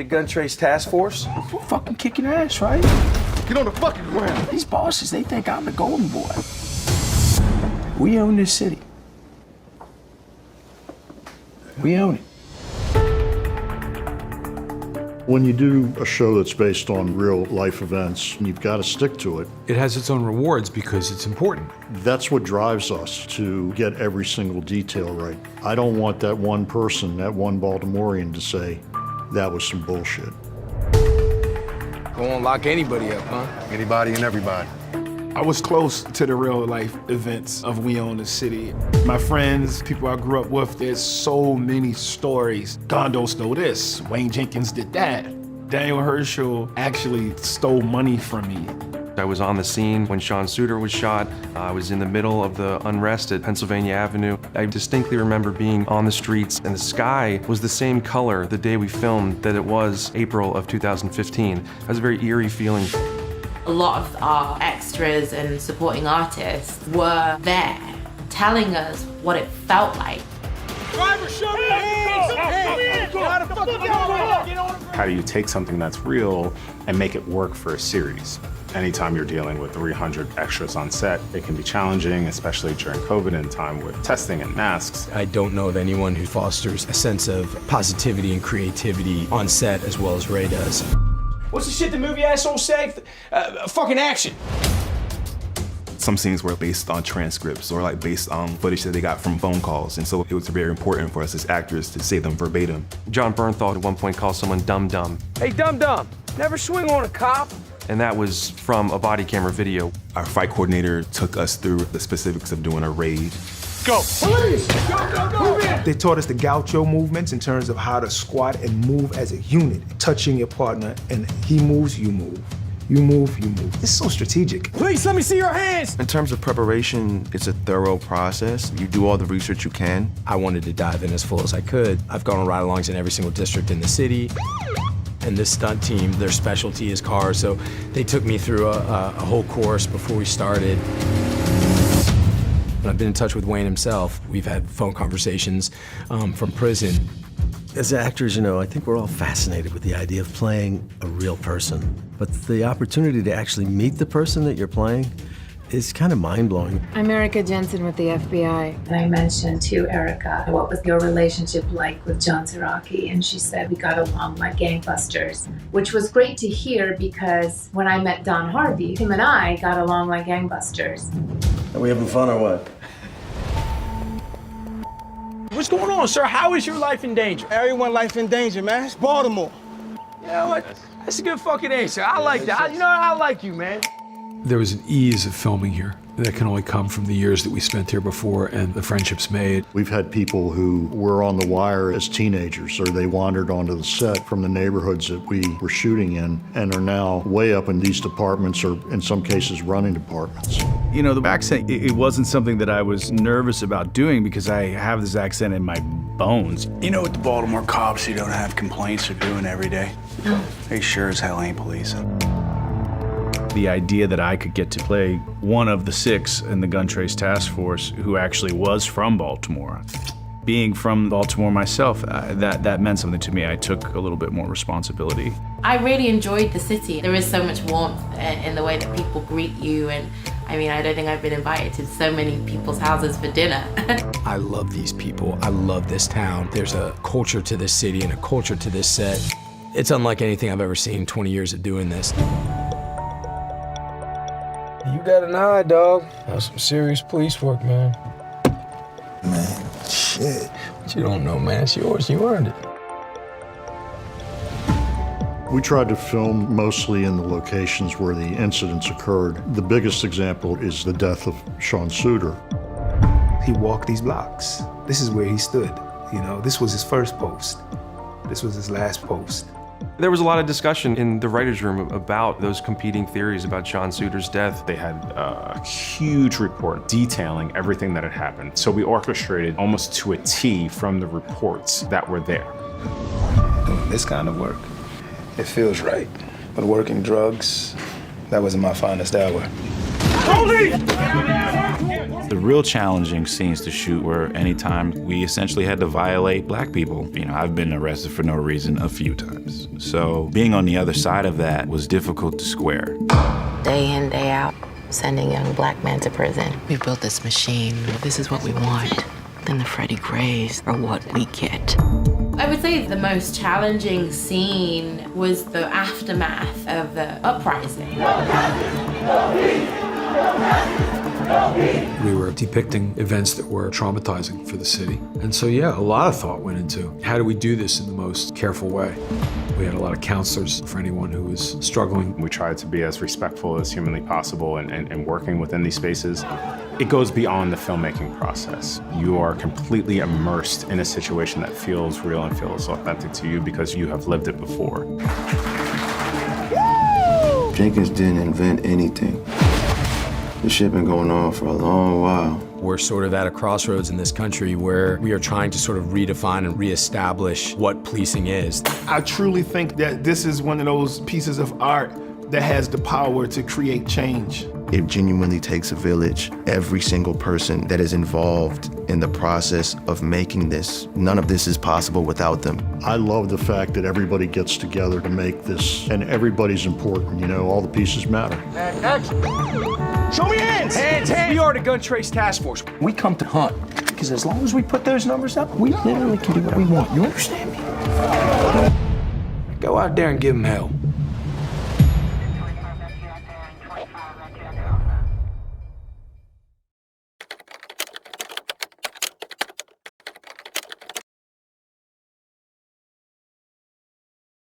The gun trace task force? We're fucking kicking ass, right? Get on the fucking ground. These bosses, they think I'm the golden boy. We own this city. We own it. When you do a show that's based on real life events, you've got to stick to it. It has its own rewards because it's important. That's what drives us to get every single detail right. I don't want that one person, that one Baltimorean to say, that was some bullshit. Gonna lock anybody up, huh? Anybody and everybody. I was close to the real life events of We Own the City. My friends, people I grew up with, there's so many stories. Gondo stole this, Wayne Jenkins did that. Daniel Herschel actually stole money from me. I was on the scene when Sean Suiter was shot. I was in the middle of the unrest at Pennsylvania Avenue. I distinctly remember being on the streets, and the sky was the same color the day we filmed that it was April of 2015. It was a very eerie feeling. A lot of our extras and supporting artists were there, telling us what it felt like. Driver, show me your hands! How do you take something that's real and make it work for a series? Anytime you're dealing with 300 extras on set, it can be challenging, especially during COVID and time with testing and masks. I don't know of anyone who fosters a sense of positivity and creativity on set as well as Ray does. What's the shit the movie assholes say? Fucking action. Some scenes were based on transcripts or like based on footage that they got from phone calls. And so it was very important for us as actors to say them verbatim. John Bernthal at one point called someone dum-dum. Hey, dum-dum, never swing on a cop. And that was from a body camera video. Our fight coordinator took us through the specifics of doing a raid. Go! Police! Go! They taught us the gaucho movements in terms of how to squat and move as a unit, touching your partner, and he moves, you move. You move, you move. It's so strategic. Please, let me see your hands. In terms of preparation, it's a thorough process. You do all the research you can. I wanted to dive in as full as I could. I've gone on ride-alongs in every single district in the city. And this stunt team, their specialty is cars, so they took me through a whole course before we started. I've been in touch with Wayne himself. We've had phone conversations from prison. As actors, you know, I think we're all fascinated with the idea of playing a real person. But the opportunity to actually meet the person that you're playing is kind of mind-blowing. I'm Erica Jensen with the FBI. And I mentioned to Erica, what was your relationship like with John Zaraki? And she said, we got along like gangbusters, which was great to hear because when I met Don Harvey, him and I got along like gangbusters. Are we having fun or what? What's going on, sir? How is your life in danger? Everyone life in danger, man. It's Baltimore. You know what? That's a good fucking answer. I like that. You know, I like you, man. There was an ease of filming here that can only come from the years that we spent here before and the friendships made. We've had people who were on the wire as teenagers, or they wandered onto the set from the neighborhoods that we were shooting in and are now way up in these departments, or in some cases running departments. You know, the accent, it wasn't something that I was nervous about doing because I have this accent in my bones. You know what the Baltimore cops who don't have complaints are doing every day? No. They sure as hell ain't policing. The idea that I could get to play one of the 6 in the gun trace task force who actually was from Baltimore. Being from Baltimore myself, that meant something to me. I took a little bit more responsibility. I really enjoyed the city. There is so much warmth in the way that people greet you, and I mean, I don't think I've been invited to so many people's houses for dinner. I love these people. I love this town. There's a culture to this city and a culture to this set. It's unlike anything I've ever seen 20 years of doing this. You got an eye, dog. That's some serious police work, man. Man, shit. But you don't know, man. It's yours. You earned it. We tried to film mostly in the locations where the incidents occurred. The biggest example is the death of Sean Suiter. He walked these blocks. This is where he stood. You know, this was his first post. This was his last post. There was a lot of discussion in the writer's room about those competing theories about Sean Suiter's death. They had a huge report detailing everything that had happened. So we orchestrated almost to a T from the reports that were there. Doing this kind of work, it feels right. But working drugs, that wasn't my finest hour. Police! The real challenging scenes to shoot were anytime we essentially had to violate black people. You know, I've been arrested for no reason a few times. So being on the other side of that was difficult to square. Day in, day out, sending young black men to prison. We built this machine. This is what we want. Then the Freddie Grays are what we get. I would say the most challenging scene was the aftermath of the uprising. We were depicting events that were traumatizing for the city. And so, yeah, a lot of thought went into how do we do this in the most careful way. We had a lot of counselors for anyone who was struggling. We tried to be as respectful as humanly possible and working within these spaces. It goes beyond the filmmaking process. You are completely immersed in a situation that feels real and feels authentic to you because you have lived it before. Jenkins didn't invent anything. This shit been going on for a long while. We're sort of at a crossroads in this country where we are trying to sort of redefine and reestablish what policing is. I truly think that this is one of those pieces of art that has the power to create change. It genuinely takes a village. Every single person that is involved in the process of making this, none of this is possible without them. I love the fact that everybody gets together to make this, and everybody's important, you know, all the pieces matter. Action! Show me hands! Hands! We are the Gun Trace Task Force. We come to hunt, because as long as we put those numbers up, we literally can do what we want. You understand me? Go out there and give them hell.